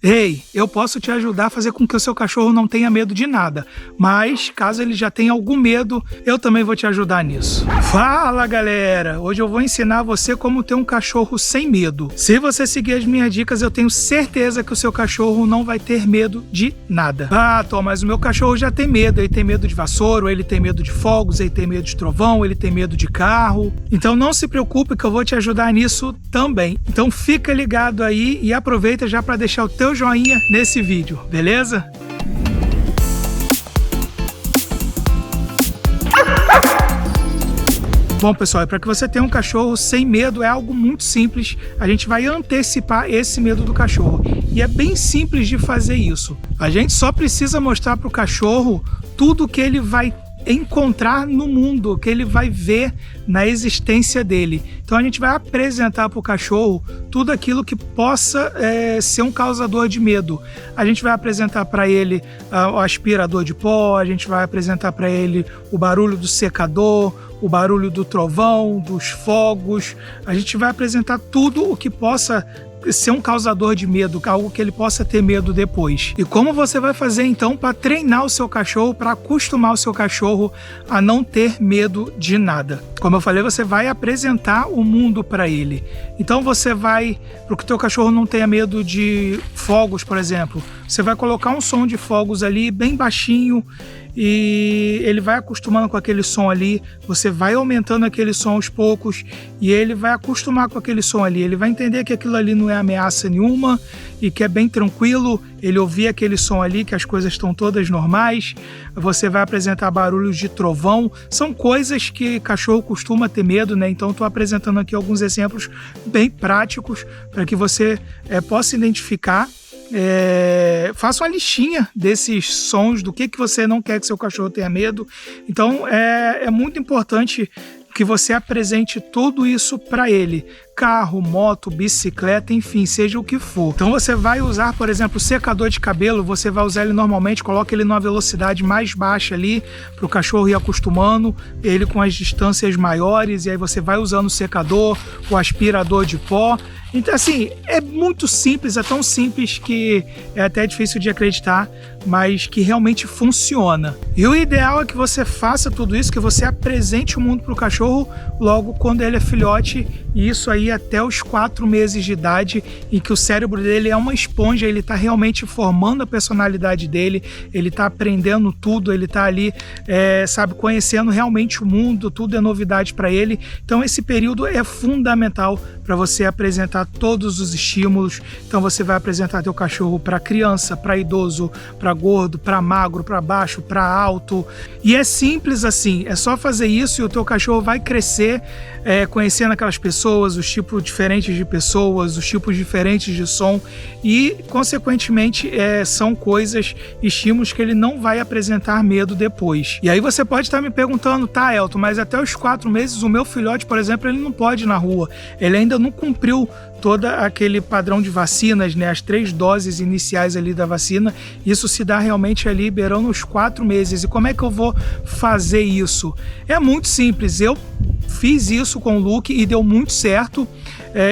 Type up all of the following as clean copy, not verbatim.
Ei, eu posso te ajudar a fazer com que o seu cachorro não tenha medo de nada, mas caso ele já tenha algum medo, eu também vou te ajudar nisso. Fala galera, hoje eu vou ensinar você como ter um cachorro sem medo. Se você seguir as minhas dicas, eu tenho certeza que o seu cachorro não vai ter medo de nada. Ah, Tom, mas o meu cachorro já tem medo, ele tem medo de vassoura, ele tem medo de fogos, ele tem medo de trovão, ele tem medo de carro. Então não se preocupe que eu vou te ajudar nisso também. Então fica ligado aí e aproveita já para deixar o teu joinha nesse vídeo, beleza? Bom pessoal, para que você tenha um cachorro sem medo é algo muito simples. A gente vai antecipar esse medo do cachorro e é bem simples de fazer isso. A gente só precisa mostrar para o cachorro tudo que ele vai encontrar no mundo, que ele vai ver na existência dele. Então a gente vai apresentar para o cachorro tudo aquilo que possa ser um causador de medo. A gente vai apresentar para ele o aspirador de pó, a gente vai apresentar para ele o barulho do secador, o barulho do trovão, dos fogos. A gente vai apresentar tudo o que possa ser um causador de medo, algo que ele possa ter medo depois. E como você vai fazer então para treinar o seu cachorro, para acostumar o seu cachorro a não ter medo de nada? Como eu falei, você vai apresentar o mundo para ele. Então você vai, para que o teu cachorro não tenha medo de fogos, por exemplo, você vai colocar um som de fogos ali bem baixinho e ele vai acostumando com aquele som ali, você vai aumentando aquele som aos poucos e ele vai acostumar com aquele som ali, ele vai entender que aquilo ali não é ameaça nenhuma e que é bem tranquilo ele ouvir aquele som ali, que as coisas estão todas normais. Você vai apresentar barulhos de trovão, são coisas que cachorro costuma ter medo, né? Então estou apresentando aqui alguns exemplos bem práticos para que você possa identificar. Faça uma listinha desses sons, do que você não quer que seu cachorro tenha medo. Então é muito importante que você apresente tudo isso para ele. Carro, moto, bicicleta, enfim, seja o que for. Então você vai usar, por exemplo, o secador de cabelo, você vai usar ele normalmente, coloca ele numa velocidade mais baixa ali, para o cachorro ir acostumando, ele com as distâncias maiores, e aí você vai usando o secador, o aspirador de pó. Então assim, é muito simples, é tão simples que é até difícil de acreditar, mas que realmente funciona. E o ideal é que você faça tudo isso, que você apresente o mundo para o cachorro logo quando ele é filhote, e isso aí até os 4 meses de idade, em que o cérebro dele é uma esponja, ele está realmente formando a personalidade dele, ele está aprendendo tudo, ele está ali, conhecendo realmente o mundo, tudo é novidade para ele. Então esse período é fundamental para você apresentar todos os estímulos. Então você vai apresentar teu cachorro para criança, para idoso, para gordo, para magro, para baixo, para alto. E é simples assim, é só fazer isso e o teu cachorro vai crescer conhecendo aquelas pessoas, os tipos diferentes de pessoas, os tipos diferentes de som e, consequentemente, são coisas, estímulos que ele não vai apresentar medo depois. E aí você pode estar me perguntando, tá, Elton, mas até os 4 meses o meu filhote, por exemplo, ele não pode ir na rua, ele ainda não cumpriu todo aquele padrão de vacinas, né, as 3 doses iniciais ali da vacina, isso se dá realmente ali beirando os 4 meses. E como é que eu vou fazer isso? É muito simples, eu fiz isso com o Luke e deu muito certo.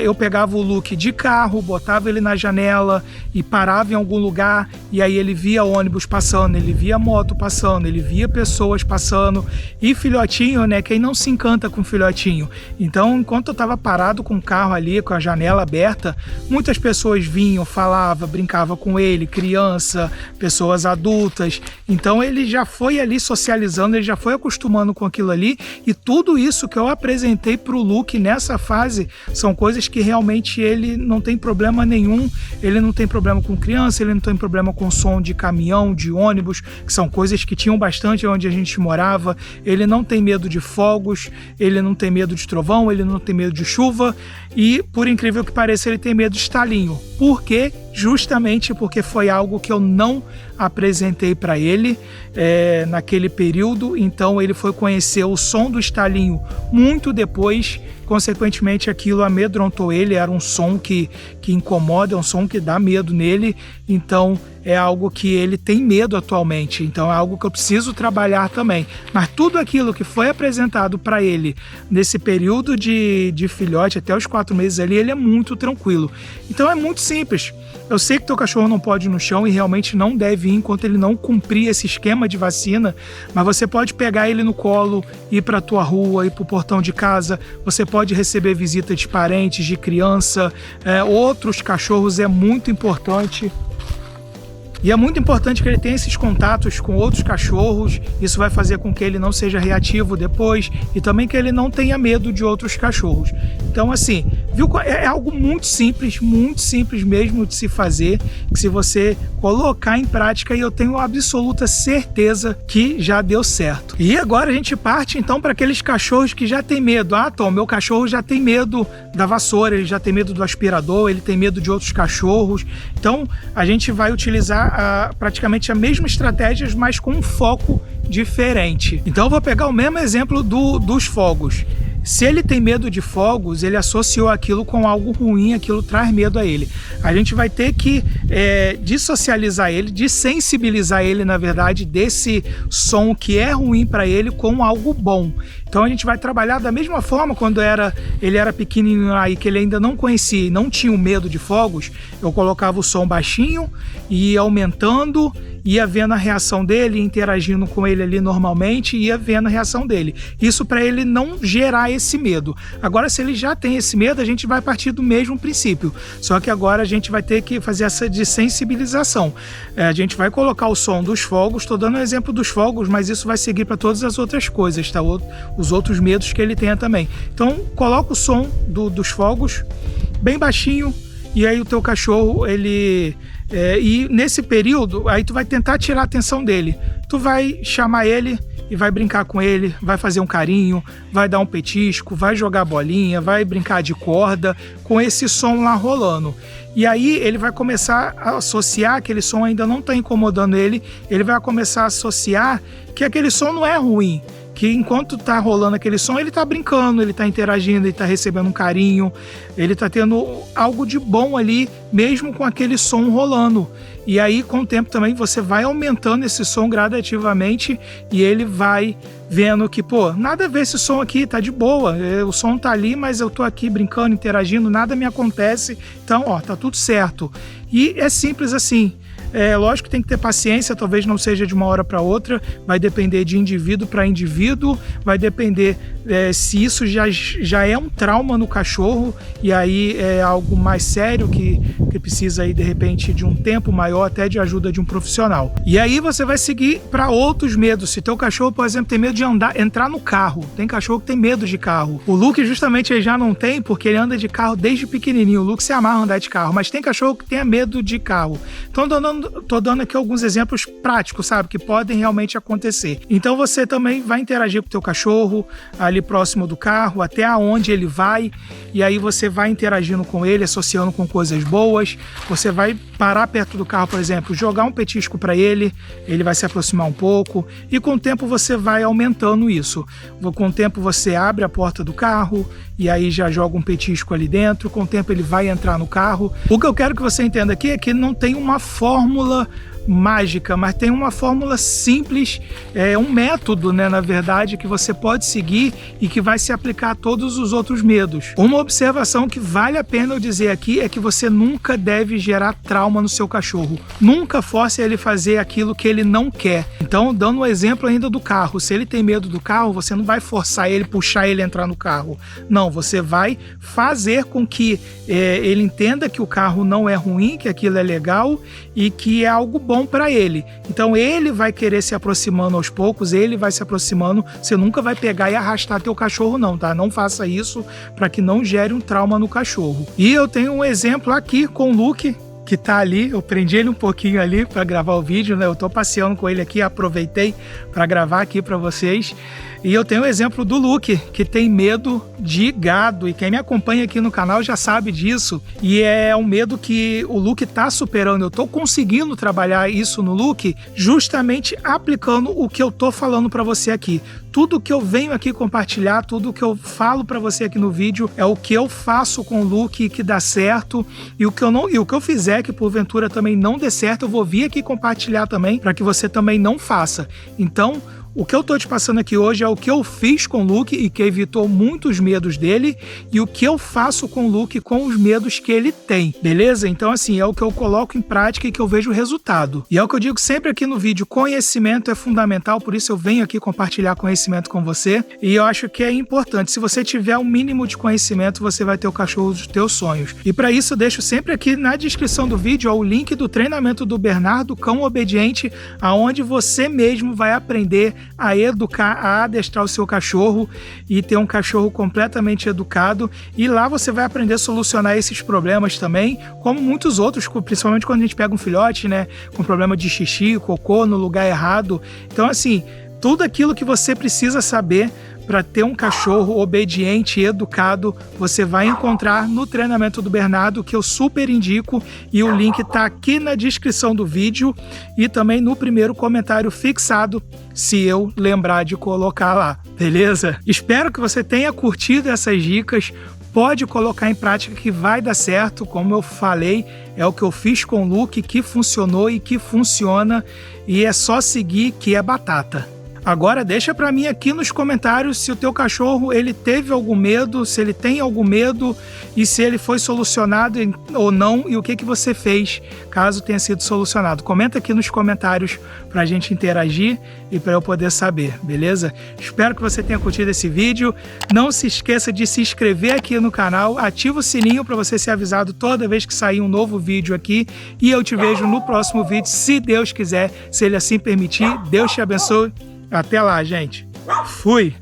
Eu pegava o Luke de carro, botava ele na janela e parava em algum lugar, e aí ele via ônibus passando, ele via moto passando, ele via pessoas passando. E filhotinho, né, quem não se encanta com filhotinho? Então, enquanto eu estava parado com o carro ali, com a janela aberta, muitas pessoas vinham, falavam, brincavam com ele, criança, pessoas adultas. Então ele já foi ali socializando, ele já foi acostumando com aquilo ali, e tudo isso que eu apresentei para o Luke nessa fase são coisas que realmente ele não tem problema nenhum, ele não tem problema com criança, ele não tem problema com som de caminhão, de ônibus, que são coisas que tinham bastante onde a gente morava, ele não tem medo de fogos, ele não tem medo de trovão, ele não tem medo de chuva e, por incrível que pareça, ele tem medo de estalinho. Por quê? Justamente porque foi algo que eu não apresentei para ele naquele período, então ele foi conhecer o som do estalinho muito depois, consequentemente aquilo amedrontou ele, era um som que incomoda, é um som que dá medo nele, então é algo que ele tem medo atualmente, então é algo que eu preciso trabalhar também. Mas tudo aquilo que foi apresentado para ele nesse período de filhote, até os 4 meses ali, ele é muito tranquilo. Então é muito simples. Eu sei que teu cachorro não pode ir no chão e realmente não deve ir enquanto ele não cumprir esse esquema de vacina, mas você pode pegar ele no colo, ir para tua rua, ir para o portão de casa, você pode receber visita de parentes, de criança, outros cachorros, é muito importante. E é muito importante que ele tenha esses contatos com outros cachorros, isso vai fazer com que ele não seja reativo depois e também que ele não tenha medo de outros cachorros. Então assim, viu? É algo muito simples mesmo de se fazer, que se você colocar em prática, e eu tenho absoluta certeza que já deu certo. E agora a gente parte então para aqueles cachorros que já tem medo. Ah, Tom, meu cachorro já tem medo da vassoura, ele já tem medo do aspirador, ele tem medo de outros cachorros. Então a gente vai utilizar praticamente a mesma estratégia, mas com um foco diferente. Então eu vou pegar o mesmo exemplo dos fogos. Se ele tem medo de fogos, ele associou aquilo com algo ruim, aquilo traz medo a ele. A gente vai ter que dissocializar ele, desensibilizar ele, na verdade, desse som que é ruim para ele com algo bom. Então a gente vai trabalhar da mesma forma quando ele era pequenininho aí, que ele ainda não conhecia e não tinha o medo de fogos, eu colocava o som baixinho e ia aumentando, ia vendo a reação dele, interagindo com ele ali normalmente, ia vendo a reação dele. Isso para ele não gerar esse medo. Agora, se ele já tem esse medo, a gente vai partir do mesmo princípio. Só que agora a gente vai ter que fazer essa desensibilização. A gente vai colocar o som dos fogos, estou dando um exemplo dos fogos, mas isso vai seguir para todas as outras coisas, tá? Os outros medos que ele tenha também. Então, coloca o som dos fogos bem baixinho, e aí o teu cachorro, e nesse período, aí tu vai tentar tirar a atenção dele. Tu vai chamar ele e vai brincar com ele, vai fazer um carinho, vai dar um petisco, vai jogar bolinha, vai brincar de corda com esse som lá rolando. E aí ele vai começar a associar, aquele som ainda não está incomodando ele, ele vai começar a associar que aquele som não é ruim, que enquanto tá rolando aquele som, ele tá brincando, ele tá interagindo, ele tá recebendo um carinho, ele tá tendo algo de bom ali, mesmo com aquele som rolando. E aí, com o tempo também, você vai aumentando esse som gradativamente e ele vai vendo que, pô, nada a ver esse som aqui, tá de boa, o som tá ali, mas eu tô aqui brincando, interagindo, nada me acontece, então, ó, tá tudo certo. E é simples assim. Lógico que tem que ter paciência, talvez não seja de uma hora para outra, vai depender de indivíduo para indivíduo, vai depender se isso já é um trauma no cachorro e aí é algo mais sério que precisa aí de repente de um tempo maior, até de ajuda de um profissional. E aí você vai seguir para outros medos. Se teu cachorro, por exemplo, tem medo de entrar no carro, tem cachorro que tem medo de carro. O Luke justamente ele já não tem, porque ele anda de carro desde pequenininho. O Luke se amarra a andar de carro, mas tem cachorro que tenha medo de carro. Então tô dando aqui alguns exemplos práticos, sabe, que podem realmente acontecer. Então você também vai interagir com o teu cachorro ali próximo do carro, até aonde ele vai, e aí você vai interagindo com ele, associando com coisas boas. Você vai parar perto do carro, por exemplo, jogar um petisco para ele vai se aproximar um pouco, e com o tempo você vai aumentando isso. Com o tempo você abre a porta do carro e aí já joga um petisco ali dentro, com o tempo ele vai entrar no carro. O que eu quero que você entenda aqui é que não tem uma fórmula mágica, mas tem uma fórmula simples, um método, né, na verdade, que você pode seguir e que vai se aplicar a todos os outros medos. Uma observação que vale a pena eu dizer aqui é que você nunca deve gerar trauma no seu cachorro. Nunca force ele fazer aquilo que ele não quer. Então, dando um exemplo ainda do carro, se ele tem medo do carro, você não vai forçar ele, puxar ele a entrar no carro. Não, você vai fazer com que ele entenda que o carro não é ruim, que aquilo é legal e que é algo bom para ele. Então ele vai querer se aproximando aos poucos, ele vai se aproximando, você nunca vai pegar e arrastar teu cachorro não, tá? Não faça isso para que não gere um trauma no cachorro. E eu tenho um exemplo aqui com o Luke, que tá ali, eu prendi ele um pouquinho ali para gravar o vídeo, né? Eu tô passeando com ele aqui, aproveitei para gravar aqui para vocês. E eu tenho o exemplo do Luke, que tem medo de gado, e quem me acompanha aqui no canal já sabe disso, e é um medo que o Luke tá superando. Eu tô conseguindo trabalhar isso no Luke, justamente aplicando o que eu tô falando para você aqui. Tudo que eu venho aqui compartilhar, tudo que eu falo para você aqui no vídeo é o que eu faço com o Luke que dá certo, e o que eu fizer que porventura também não dê certo, eu vou vir aqui compartilhar também para que você também não faça. Então, O que eu tô te passando aqui hoje é o que eu fiz com o Luke e que evitou muitos medos dele, e o que eu faço com o Luke com os medos que ele tem, beleza? Então assim, é o que eu coloco em prática e que eu vejo o resultado. E é o que eu digo sempre aqui no vídeo, conhecimento é fundamental, por isso eu venho aqui compartilhar conhecimento com você, e eu acho que é importante. Se você tiver um mínimo de conhecimento, você vai ter o cachorro dos teus sonhos. E para isso eu deixo sempre aqui na descrição do vídeo o link do treinamento do Bernardo Cão Obediente, aonde você mesmo vai aprender a educar, a adestrar o seu cachorro e ter um cachorro completamente educado, e lá você vai aprender a solucionar esses problemas também, como muitos outros, principalmente quando a gente pega um filhote, né, com problema de xixi, cocô no lugar errado. Então assim, tudo aquilo que você precisa saber para ter um cachorro obediente e educado, você vai encontrar no treinamento do Bernardo, que eu super indico, e o link está aqui na descrição do vídeo e também no primeiro comentário fixado, se eu lembrar de colocar lá, beleza? Espero que você tenha curtido essas dicas, pode colocar em prática que vai dar certo, como eu falei, é o que eu fiz com o Luke, que funcionou e que funciona, e é só seguir que é batata. Agora deixa para mim aqui nos comentários se o teu cachorro ele teve algum medo, se ele tem algum medo e se ele foi solucionado ou não, e o que você fez caso tenha sido solucionado. Comenta aqui nos comentários para a gente interagir e para eu poder saber, beleza? Espero que você tenha curtido esse vídeo. Não se esqueça de se inscrever aqui no canal, ativa o sininho para você ser avisado toda vez que sair um novo vídeo aqui, e eu te vejo no próximo vídeo, se Deus quiser, se Ele assim permitir. Deus te abençoe. Até lá, gente. Fui!